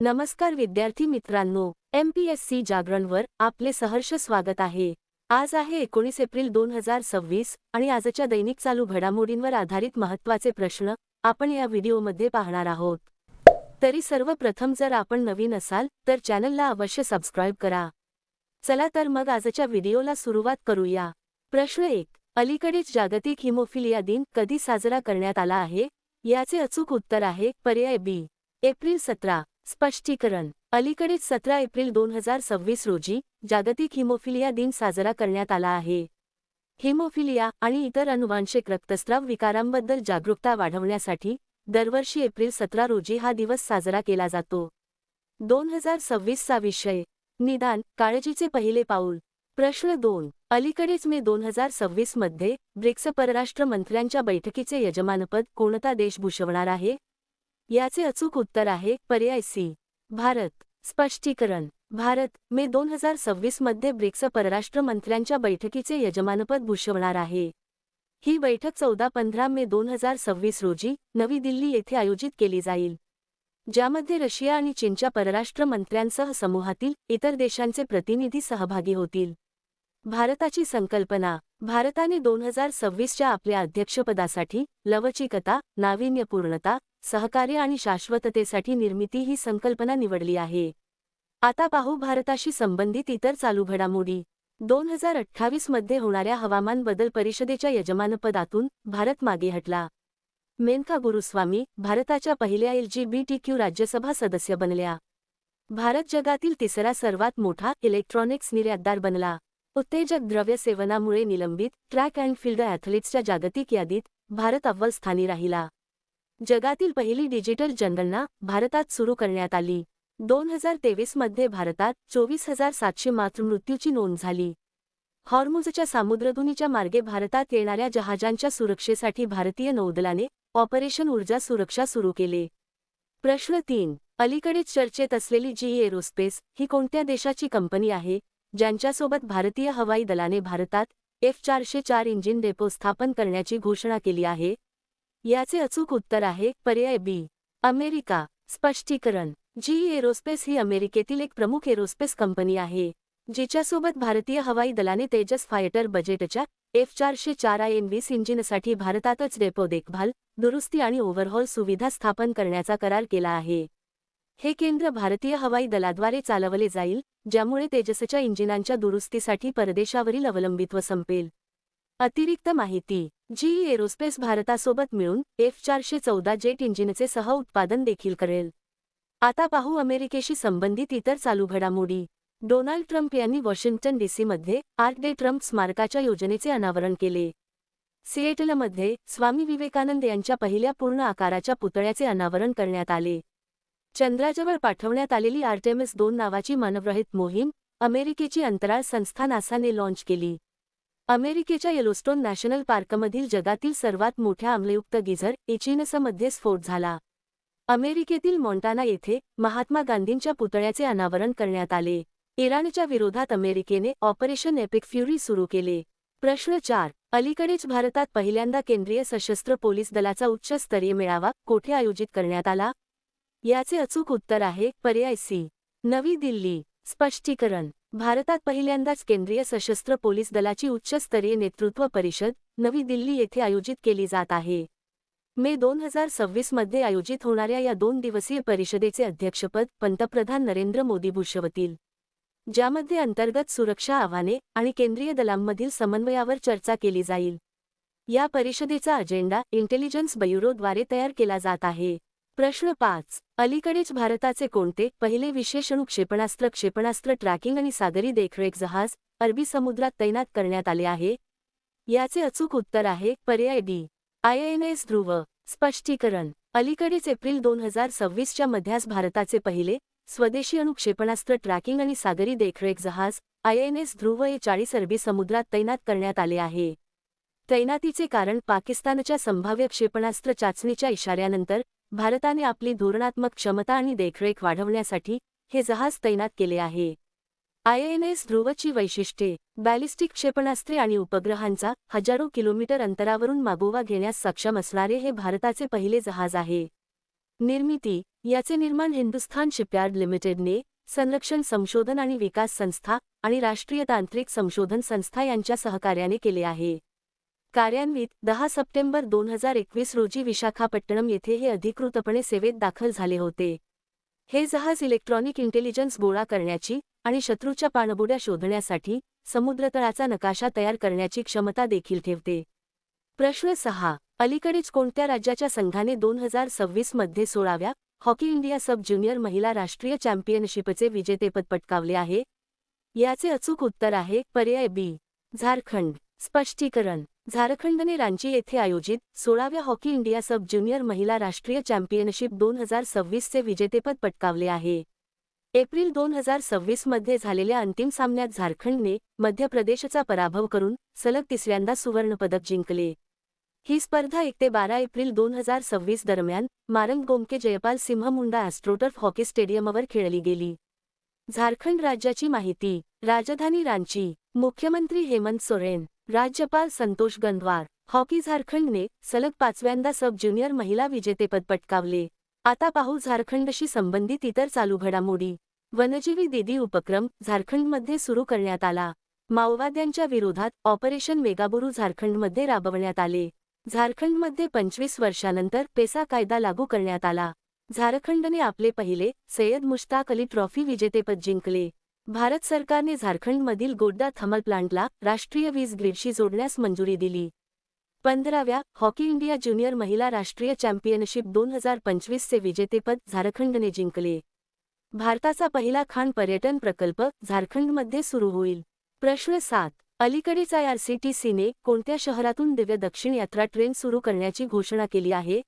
नमस्कार विद्यार्थी मित्रांनो, MPSC जागरणवर आपले सहर्ष स्वागत आहे। आज आहे 19 एप्रिल 2026 आणि आजच्या दैनिक चालू घडामोडींवर आधारित महत्त्वाचे प्रश्न आपण या व्हिडिओमध्ये पाहणार आहोत। तरी सर्वप्रथम जर आपण नवीन असाल तर चॅनलला अवश्य सबस्क्राइब करा। चला तर मग आजच्या व्हिडिओला सुरुवात करूया। प्रश्न 1, अलीकडेच जागतिक हिमोफिलिया दिन कधी साजरा करण्यात आला आहे? याचे अचूक उत्तर आहे पर्याय बी, एप्रिल 17। स्पष्टीकरण, अलीकडेच 17 एप्रिल 2026 रोजी जागतिक हिमोफिलिया दिन साजरा करण्यात आला आहे। हिमोफिलिया आणि इतर अनुवांशिक रक्तस्राव विकारांबद्दल जागरूकता वाढवण्यासाठी दरवर्षी एप्रिल 17 रोजी हा दिवस साजरा केला जातो। 2026 चा विषय, निदान काळजीचे पहिले पाऊल। प्रश्न 2, अलीकडेच मे 2026 मध्ये ब्रिक्स परराष्ट्र मंत्र्यांच्या बैठकीचे यजमानपद कोणता देश भूषवणार आहे? याचे अचूक उत्तर आहे पर्याय सी, भारत। स्पष्टीकरण, भारत मे 2026 मध्ये ब्रिक्स परराष्ट्र मंत्र्यांच्या बैठकीचे यजमानपद भूषवणार आहे। ही बैठक 14-15 मे 2026 रोजी नवी दिल्ली येथे आयोजित केली जाईल, ज्यामध्ये रशिया आणि चीनच्या परराष्ट्र मंत्र्यांसह समूहातील इतर देशांचे प्रतिनिधी सहभागी होतील। भारताची संकल्पना, भारताने 2026च्या आपल्या अध्यक्षपदासाठी लवचिकता, नाविन्यपूर्णता, सहकार्य आणि शाश्वततेसाठी निर्मिती ही संकल्पना निवडली आहे। आता पाहू भारताशी संबंधित इतर चालू घडामोडी। 2028 मध्ये होणाऱ्या हवामान बदल परिषदेच्या यजमानपदातून भारत मागे हटला। मेनका गुरुस्वामी भारताच्या पहिल्या LGBTQ राज्यसभा सदस्य बनल्या। भारत जगातील तिसरा सर्वात मोठा इलेक्ट्रॉनिक्स निर्यातदार बनला। उत्तेजक द्रव्य सेवनामुळे निलंबित ट्रॅक अँड फील्ड ॲथलीट्सच्या जागतिक यादीत भारत अव्वल स्थानी राहिला। जगातील पहिली डिजिटल जनगणना भारतात सुरू करण्यात आली। 2023 मध्ये भारतात 24,700 मातृमृत्यूची नोंद झाली। हॉर्मुझच्या सामुद्रधुनीच्या मार्गे भारतात येणाऱ्या जहाजांच्या सुरक्षेसाठी भारतीय नौदलाने ऑपरेशन ऊर्जा सुरक्षा सुरू केले। प्रश्न 3, अलीकडेच चर्चेत असलेली GE एरोस्पेस ही कोणत्या देशाची कंपनी आहे, ज्यांच्यासोबत भारतीय हवाई दलाने भारतात F-404 इंजिन डेपो स्थापन करण्याची घोषणा केली आहे? याचे अचूक उत्तर आहे पर्याय बी, अमेरिका। स्पष्टीकरण, GE एरोस्पेस ही अमेरिकेतील एक प्रमुख एरोस्पेस कंपनी आहे, जिच्यासोबत भारतीय हवाई दलाने तेजस फायटर बजेटच्या F-404 IN-20 इंजिनसाठी भारतातच डेपो देखभाल, दुरुस्ती आणि ओव्हरहॉल सुविधा स्थापन करण्याचा करार केला आहे। हे केंद्र भारतीय हवाई दलाद्वारे चालवले जाईल, ज्यामुळे तेजसच्या इंजिनांच्या दुरुस्तीसाठी परदेशावरील अवलंबित्व संपेल। अतिरिक्त माहिती, GE एरोस्पेस भारतासोबत मिळून F-414 जेट इंजिनचे सह-उत्पादन देखील करेल। आता पाहू अमेरिकेशी संबंधित इतर चालू घडामोडी। डोनाल्ड ट्रम्प यांनी वॉशिंग्टन DC मध्ये आर्क डे ट्रम्प स्मारकाच्या योजनेचे अनावरण केले। सिएटलमध्ये स्वामी विवेकानंद यांच्या पहिल्या पूर्ण आकाराच्या पुतळ्याचे अनावरण करण्यात आले। चंद्राजवळ पाठवण्यात आलेली आर्टेमिस 2 नावाची मानवरहित मोहीम अमेरिकेची अंतराळ संस्था नासाने लाँच केली। अमेरिकेच्या येलोस्टोन नॅशनल पार्कमधील जगातील सर्वात मोठ्या आम्लयुक्त गिझर एचिनसमध्ये स्फोट झाला। अमेरिकेतील मॉन्टाना येथे महात्मा गांधींच्या पुतळ्याचे अनावरण करण्यात आले। इराणच्या विरोधात अमेरिकेने ऑपरेशन एपिक फ्युरी सुरू केले। प्रश्न 4, अलीकडेच भारतात पहिल्यांदा केंद्रीय सशस्त्र पोलीस दलाचा उच्च स्तरीय मेळावा कोठे आयोजित करण्यात आला? याचे अचूक उत्तर आहे पर्याय सी, नवी दिल्ली। स्पष्टीकरण, भारतात पहिल्यांदाच केंद्रीय सशस्त्र पोलीस दलाची उच्च स्तरीय नेतृत्व परिषद नवी दिल्ली येथे आयोजित केली जात आहे। मे 2026 मध्ये आयोजित होणाऱ्या या 2 दिवसीय परिषदेचे अध्यक्षपद पंतप्रधान नरेंद्र मोदी भूषवतील, ज्यामध्ये अंतर्गत सुरक्षा आव्हाने आणि केंद्रीय दलांमधील समन्वयावर चर्चा केली जाईल। या परिषदेचा अजेंडा इंटेलिजन्स ब्युरोद्वारे तयार केला जात आहे। प्रश्न 5, अलीकडेच भारताचे कोणते पहिले विशेष अणु क्षेपणास्त्र ट्रॅकिंग आणि सागरी देखरेख जहाज अरबी समुद्रात तैनात करण्यात आले आहे? याचे अचूक उत्तर आहे पर्याय डी, INS ध्रुव। स्पष्टीकरण, अलीकडेच एप्रिल 2026च्या मध्यास भारताचे पहिले स्वदेशी अणु क्षेपणास्त्र ट्रॅकिंग आणि सागरी देखरेख जहाज INS ध्रुव हे 40 अरबी समुद्रात तैनात करण्यात आले आहे। तैनातीचे कारण पाकिस्तानच्या संभाव्य क्षेपणास्त्र चाचणीच्या इशाऱ्यानंतर भारताने आपली धोरणात्मक क्षमता आणि देखरेख वाढवण्यासाठी हे जहाज तैनात केले आहे। INS ध्रुवची वैशिष्ट्ये, बॅलिस्टिक क्षेपणास्त्रे आणि उपग्रहांचा हजारो किलोमीटर अंतरावरून मागोवा घेण्यास सक्षम असणारे हे भारताचे पहिले जहाज आहे। निर्मिती याचे निर्माण हिंदुस्थान शिपयार्ड लिमिटेडने संरक्षण संशोधन आणि विकास संस्था आणि राष्ट्रीय तांत्रिक संशोधन संस्था यांच्या सहकार्याने केले आहे. कार्यान्वित 10 सप्टेंबर 2021 रोजी विशाखापट्टणम येथे हे अधिकृतपणे सेवेत दाखल झाले होते. हे जहाज इलेक्ट्रॉनिक इंटेलिजन्स गोळा करण्याची आणि शत्रूच्या पाणबुड्या शोधण्यासाठी समुद्रतळाचा नकाशा तयार करण्याची क्षमता देखील ठेवते. प्रश्न 6. अलीकडेच कोणत्या राज्याच्या संघाने 2026 मध्ये 16व्या हॉकी इंडिया सब ज्युनियर महिला राष्ट्रीय चॅम्पियनशिपचे विजेतेपद पटकावले आहे? याचे अचूक उत्तर आहे पर्याय बी. झारखंड. स्पष्टीकरण. झारखंडने रांची येथे आयोजित 16व्या हॉकी इंडिया सब ज्युनियर महिला राष्ट्रीय चॅम्पियनशिप 2026चे विजेतेपद पटकावले आहे. एप्रिल 2026 मध्ये झालेल्या अंतिम सामन्यात झारखंडने मध्य प्रदेशचा पराभव करून सलग तिसऱ्यांदा सुवर्णपदक जिंकले. ही स्पर्धा 1 ते 12 एप्रिल 2026 दरम्यान मारंग गोमके जयपाल सिंह मुंडा ॲस्ट्रोटर्फ हॉकी स्टेडियमवर खेळली गेली. झारखंड राज्याची माहिती. राजधानी रांची. मुख्यमंत्री हेमंत सोरेन. राज्यपाल संतोष गंगवार. हॉकी झारखंडने सलग 5व्यांदा सब ज्युनियर महिला विजेतेपद पटकावले. आता पाहू झारखंडशी संबंधित इतर चालू घडामोडी. वनजीवी दीदी उपक्रम झारखंडमध्ये सुरू करण्यात आला. माओवाद्यांच्या विरोधात ऑपरेशन मेगाबुरू झारखंडमध्ये राबवण्यात आले. झारखंडमध्ये 25 वर्षांनंतर पेसा कायदा लागू करण्यात आला. झारखंडने आपले पहिले सय्यद मुश्ताक अली ट्रॉफी विजेतेपद जिंकले. भारत सरकारने झारखंडमधील गोड्डा थर्मल प्लांटला राष्ट्रीय वीज ग्रिडशी जोडण्यास मंजुरी दिली. 15व्या हॉकी इंडिया ज्युनियर महिला राष्ट्रीय चॅम्पियनशिप 2025चे विजेतेपद झारखंडने जिंकले. भारताचा पहिला खाण पर्यटन प्रकल्प झारखंडमध्ये सुरू होईल. प्रश्न 7. अलीकडेच IRCTCने कोणत्या शहरातून दिव्य दक्षिण यात्रा ट्रेन सुरू करण्याची घोषणा केली आहे?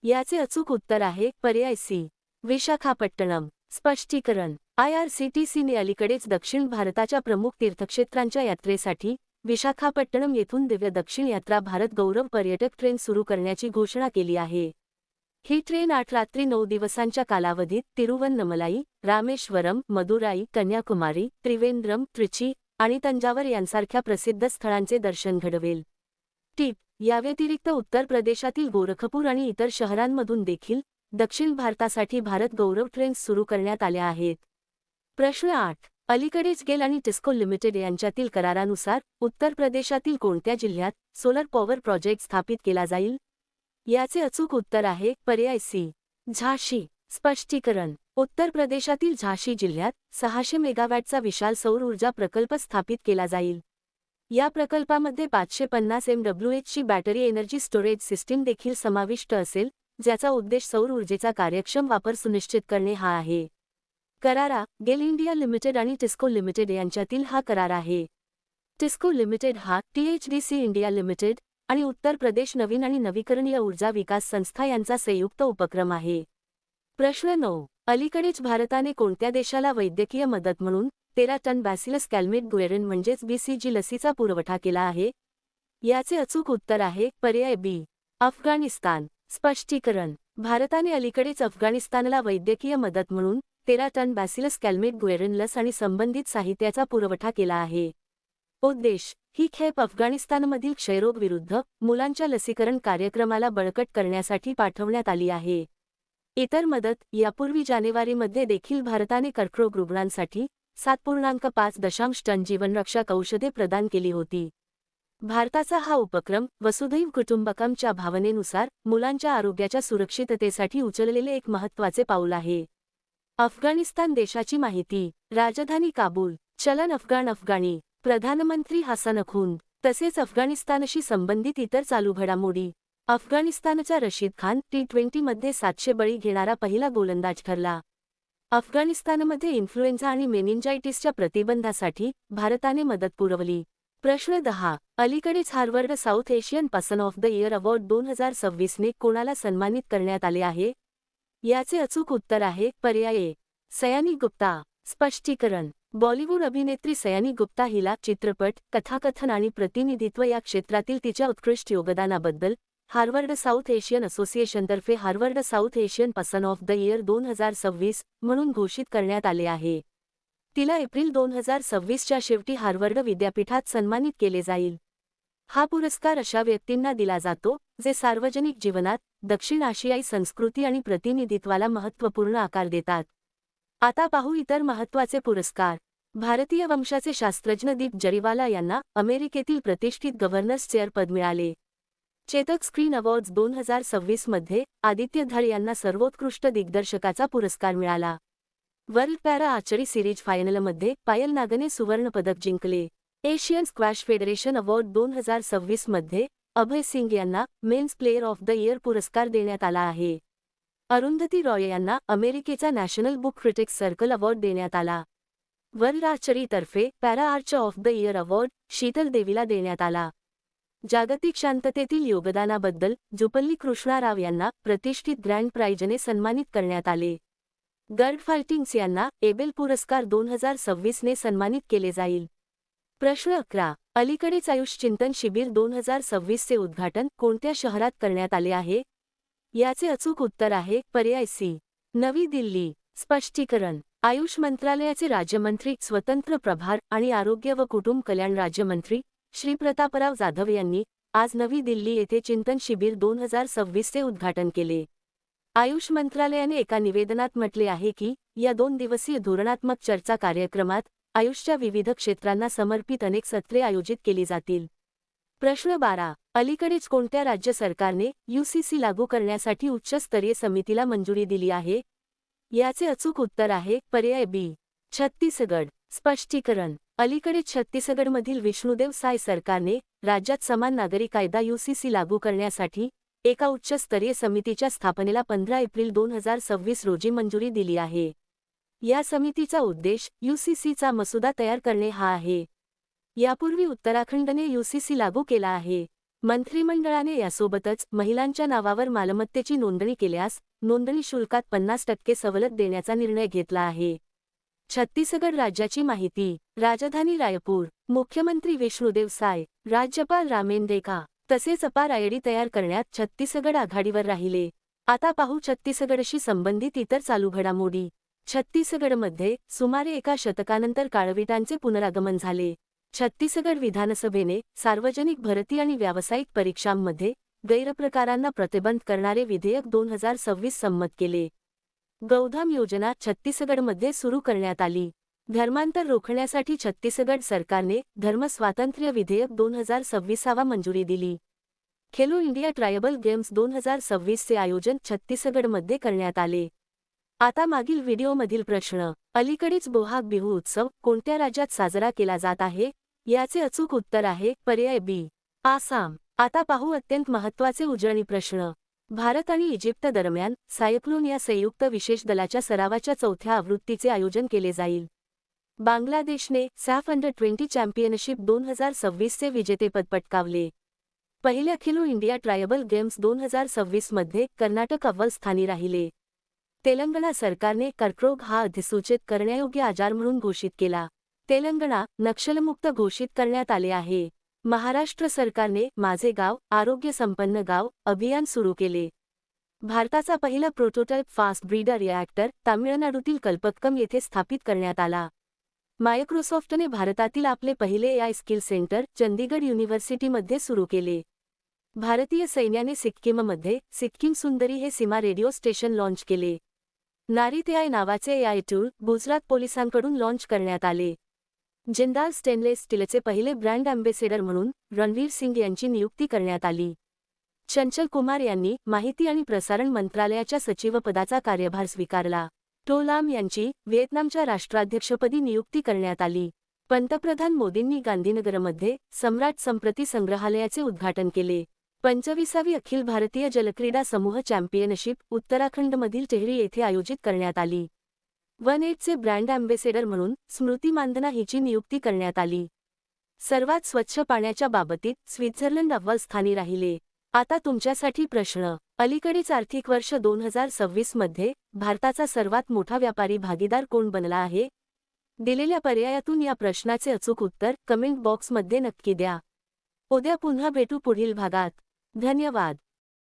याचे अचूक उत्तर आहे पर्याय सी. विशाखापट्टणम. स्पष्टीकरण. IRCTCने अलीकडेच दक्षिण भारताच्या प्रमुख तीर्थक्षेत्रांच्या यात्रेसाठी विशाखापट्टणम येथून दिव्य दक्षिण यात्रा भारत गौरव पर्यटक ट्रेन सुरू करण्याची घोषणा केली आहे. ही ट्रेन 8 रात्री 9 दिवसांच्या कालावधीत तिरुवन्नमलाई, रामेश्वरम, मदुराई, कन्याकुमारी, त्रिवेंद्रम, त्रिची आणि तंजावर यांसारख्या प्रसिद्ध स्थळांचे दर्शन घडवेल. टिप. याव्यतिरिक्त उत्तर प्रदेशातील गोरखपूर आणि इतर शहरांमधून देखील दक्षिण भारतासाठी भारत गौरव ट्रेन्स सुरू करण्यात आल्या आहेत. प्रश्न 8. अलीकडेच गेल आणि टिस्को लिमिटेड यांच्यातील करारानुसार उत्तर प्रदेशातील कोणत्या जिल्ह्यात सोलर पॉवर प्रोजेक्ट स्थापित केला जाईल? याचे अचूक उत्तर आहे पर्याय सी. झाशी. स्पष्टीकरण. उत्तर प्रदेशातील झाशी जिल्ह्यात 600 मेगावॅटचा विशाल सौर ऊर्जा प्रकल्प स्थापित केला जाईल. या प्रकल्पामध्ये 550 MWhची बॅटरी एनर्जी स्टोरेज सिस्टीम देखील समाविष्ट असेल, ज्याचा उद्देश सौर ऊर्जेचा कार्यक्षम वापर सुनिश्चित करणे हा आहे. करारा गेल इंडिया लिमिटेड आणि टिस्को लिमिटेड यांच्यातील हा करार आहे. टिस्को लिमिटेड हा THDC इंडिया लिमिटेड आणि उत्तर प्रदेश नवीन आणि नवीकरणीय ऊर्जा विकास संस्था यांचा संयुक्त उपक्रम आहे. प्रश्न 9. अलीकडेच भारताने कोणत्या देशाला वैद्यकीय मदत म्हणून 13 टन बॅसिलस कॅल्मेट गुएरिन म्हणजेच BCG लसीचा पुरवठा केला आहे? याचे अचूक उत्तर आहे पर्याय बी. अफगाणिस्तान. स्पष्टीकरण. भारताने अलीकडेच अफगाणिस्तानला वैद्यकीय मदत म्हणून 13 टन बॅसिलस कॅल्मेट गुएरिन लस आणि संबंधित साहित्याचा पुरवठा केला आहे. उद्देश. ही खेप अफगाणिस्तानमधील क्षयरोग विरुद्ध मुलांच्या लसीकरण कार्यक्रमाला बळकट करण्यासाठी पाठवण्यात आली आहे. इतर मदत. यापूर्वी जानेवारीमध्ये देखील भारताने कर्करोग रुग्णांसाठी 7.5 टन जीवनरक्षक औषधे प्रदान केली होती. भारताचा हा उपक्रम वसुधैव कुटुंबकमच्या भावनेनुसार मुलांच्या आरोग्याच्या सुरक्षिततेसाठी उचललेले एक महत्त्वाचे पाऊल आहे. अफगाणिस्तान देशाची माहिती. राजधानी काबूल. चलन अफगाणी. प्रधानमंत्री हसन खुंद. तसेच अफगाणिस्तानशी संबंधित इतर चालू घडामोडी. अफगाणिस्तानचा रशीद खान T20 मध्ये 700 बळी घेणारा पहिला गोलंदाज ठरला. अफगाणिस्तानमध्ये इन्फ्लुएन्झा आणि मेनिंजायटिसच्या प्रतिबंधासाठी भारताने मदत पुरवली. प्रश्न 10. अलीकडेच Harvard South Asian person of the year award 2026 ने कोणाला सन्मानित करण्यात आले आहे? याचे अचूक उत्तर आहे पर्याय ए. सयानी गुप्ता. स्पष्टीकरण. बॉलिवूड अभिनेत्री सयानी गुप्ता हिला चित्रपट, कथाकथन आणि प्रतिनिधित्व या क्षेत्रातील तिच्या उत्कृष्ट योगदानाबद्दल हार्वर्ड साऊथ एशियन असोसिएशनतर्फे Harvard South Asian person of the year 2026 म्हणून घोषित करण्यात आले आहे. तिला एप्रिल 2026च्या शेवटी हार्वर्ड विद्यापीठात सन्मानित केले जाईल. हा पुरस्कार अशा व्यक्तींना दिला जातो जे सार्वजनिक जीवनात दक्षिण आशियाई संस्कृती आणि प्रतिनिधित्वाला महत्त्वपूर्ण आकार देतात. आता पाहू इतर महत्त्वाचे पुरस्कार. भारतीय वंशाचे शास्त्रज्ञ दीप जरीवाला यांना अमेरिकेतील प्रतिष्ठित गव्हर्नर्स चेअर पद मिळाले. चेतक स्क्रीन अवॉर्ड्स 2026 मध्ये आदित्य धर यांना सर्वोत्कृष्ट दिग्दर्शकाचा पुरस्कार मिळाला. वर्ल्ड पॅरा आर्चरी सिरीज फायनलमध्ये पायल नागने सुवर्णपदक जिंकले. एशियन स्क्वॅश फेडरेशन अवॉर्ड 2026 मध्ये अभय सिंग यांना men's player of the year पुरस्कार देण्यात आला आहे. अरुंधती रॉय यांना अमेरिकेचा national book critics circle award देण्यात आला. वर्ल्ड आर्चरीतर्फे para archer of the year award Sheetal देवीला देण्यात आला. जागतिक शांततेतील योगदानाबद्दल जुपल्ली कृष्णा राव यांना प्रतिष्ठित ग्रँड प्राइजने सन्मानित करण्यात आले. गर्ड फाल्टिंग्स यांना एबेल पुरस्कार 2026 ने सन्मानित केले जाईल. प्रश्न 11. अलीकडेच आयुष चिंतन शिबिर 2026 चे उद्घाटन कोणत्या शहरात करण्यात आले आहे? याचे अचूक उत्तर आहे पर्याय सी, नवी दिल्ली. स्पष्टीकरण. आयुष मंत्रालयाचे राज्यमंत्री, स्वतंत्र प्रभार आणि आरोग्य व कुटुंब कल्याण राज्यमंत्री श्री प्रतापराव जाधव यांनी आज नवी दिल्ली येथे चिंतन शिबिर 2026 चे उद्घाटन केले. आयुष मंत्रालयाने एका निवेदनात म्हटले आहे की या 2 दिवसीय धोरणात्मक चर्चा कार्यक्रमात आयुषच्या विविध क्षेत्रांना समर्पित अनेक सत्रे आयोजित केली जातील. प्रश्न 12. अलीकडेच कोणत्या राज्य सरकारने UCC लागू करण्यासाठी उच्चस्तरीय समितीला मंजुरी दिली आहे? याचे अचूक उत्तर आहे पर्याय बी, छत्तीसगड. स्पष्टीकरण. अलीकडेच छत्तीसगडमधील विष्णुदेव साय सरकारने राज्यात समान नागरी कायदा UCC लागू करण्यासाठी एका उच्चस्तरीय समितीच्या स्थापनेला 15 एप्रिल 2026 रोजी मंजुरी दिली आहे. या समितीचा उद्देश UCCचा मसुदा तयार करणे हा आहे. यापूर्वी उत्तराखंडने UCC लागू केला आहे. मंत्रिमंडळाने यासोबतच महिलांच्या नावावर मालमत्तेची नोंदणी केल्यास नोंदणी शुल्कात 50% सवलत देण्याचा निर्णय घेतला आहे. छत्तीसगड राज्याची माहिती. राजधानी रायपूर. मुख्यमंत्री विष्णुदेव साय, राज्यपाल रामेन डेका तसेच अपार आयडी तयार करण्यात छत्तीसगड आघाडीवर राहिले. आता पाहू छत्तीसगडशी संबंधित इतर चालू घडामोडी. छत्तीसगडमध्ये सुमारे एका शतकानंतर काळविटांचे पुनरागमन झाले. छत्तीसगड विधानसभेने सार्वजनिक भरती आणि व्यावसायिक परीक्षांमध्ये गैरप्रकारांना प्रतिबंध करणारे विधेयक 2026 संमत केले. गौधाम योजना छत्तीसगडमध्ये सुरू करण्यात आली. धर्मांतर रोखण्यासाठी छत्तीसगड सरकारने धर्म स्वातंत्र्य विधेयक 2026 मंजुरी दिली. खेलो इंडिया ट्रायबल गेम्स 2026 चे आयोजन छत्तीसगडमध्ये करण्यात आले. आता मागील व्हिडिओमधील प्रश्न. अलीकडेच बोहाग बिहू उत्सव कोणत्या राज्यात साजरा केला जात आहे? याचे अचूक उत्तर आहे पर्याय बी, आसाम. आता पाहू अत्यंत महत्त्वाचे उजळणी प्रश्न. भारत आणि इजिप्त दरम्यान सायक्लोन या संयुक्त विशेष दलाच्या सरावाच्या 4थ्या आवृत्तीचे आयोजन केले जाईल. बांगलादेशने सॅफ अंडर-20 चॅम्पियनशिप 2026 चे विजेतेपद पटकावले. पहिल्या खेलो इंडिया ट्रायबल गेम्स 2026 मध्ये कर्नाटक अव्वल स्थानी राहिले. तेलंगणा सरकारने कर्करोग हा अधिसूचित करण्यायोग्य आजार म्हणून घोषित केला. तेलंगणा नक्षलमुक्त घोषित करण्यात आले आहे. महाराष्ट्र सरकारने माझे गाव आरोग्य संपन्न गाव अभियान सुरू केले. भारताचा पहिला प्रोटोटाइप फास्ट ब्रीडर रिॲक्टर तामिळनाडूतील कल्पक्कम येथे स्थापित करण्यात आला. मायक्रोसॉफ्टने भारतातील आपले पहिले AI स्किल सेंटर चंदीगड युनिव्हर्सिटीमध्ये सुरू केले. भारतीय सैन्याने सिक्कीममध्ये सिक्कीम सुंदरी हे सीमा रेडिओ स्टेशन लॉन्च केले. नारीत AI नावाचे AI टूल गुजरात पोलिसांकडून लॉन्च करण्यात आले. जिंदाल स्टेनलेस स्टीलचे पहिले ब्रँड अँबेसेडर म्हणून रणवीर सिंग यांची नियुक्ती करण्यात आली. चंचल कुमार यांनी माहिती आणि प्रसारण मंत्रालयाच्या सचिवपदाचा कार्यभार स्वीकारला. टो लाम यांची व्हिएतनामच्या राष्ट्राध्यक्षपदी नियुक्ती करण्यात आली. पंतप्रधान मोदींनी गांधीनगरमध्ये सम्राट संप्रती संग्रहालयाचे उद्घाटन केले. 25वी अखिल भारतीय जलक्रीडा समूह चॅम्पियनशिप उत्तराखंडमधील टेहरी येथे आयोजित करण्यात आली. 1-8चे ब्रँड अँबेसेडर म्हणून स्मृती मानधना हिची नियुक्ती करण्यात आली. सर्वात स्वच्छ पाण्याच्या बाबतीत स्वित्झर्लंड अव्वल स्थानी राहिले. आता तुमच्यासाठी प्रश्न. अलीकडेच आर्थिक वर्ष 2026 मध्ये भारताचा सर्वात मोठा व्यापारी भागीदार कोण बनला आहे? दिलेल्या पर्यायातून या प्रश्नाचे अचूक उत्तर कमेंट बॉक्समध्ये नक्की द्या. उद्या पुन्हा भेटू पुढील भागात. धन्यवाद.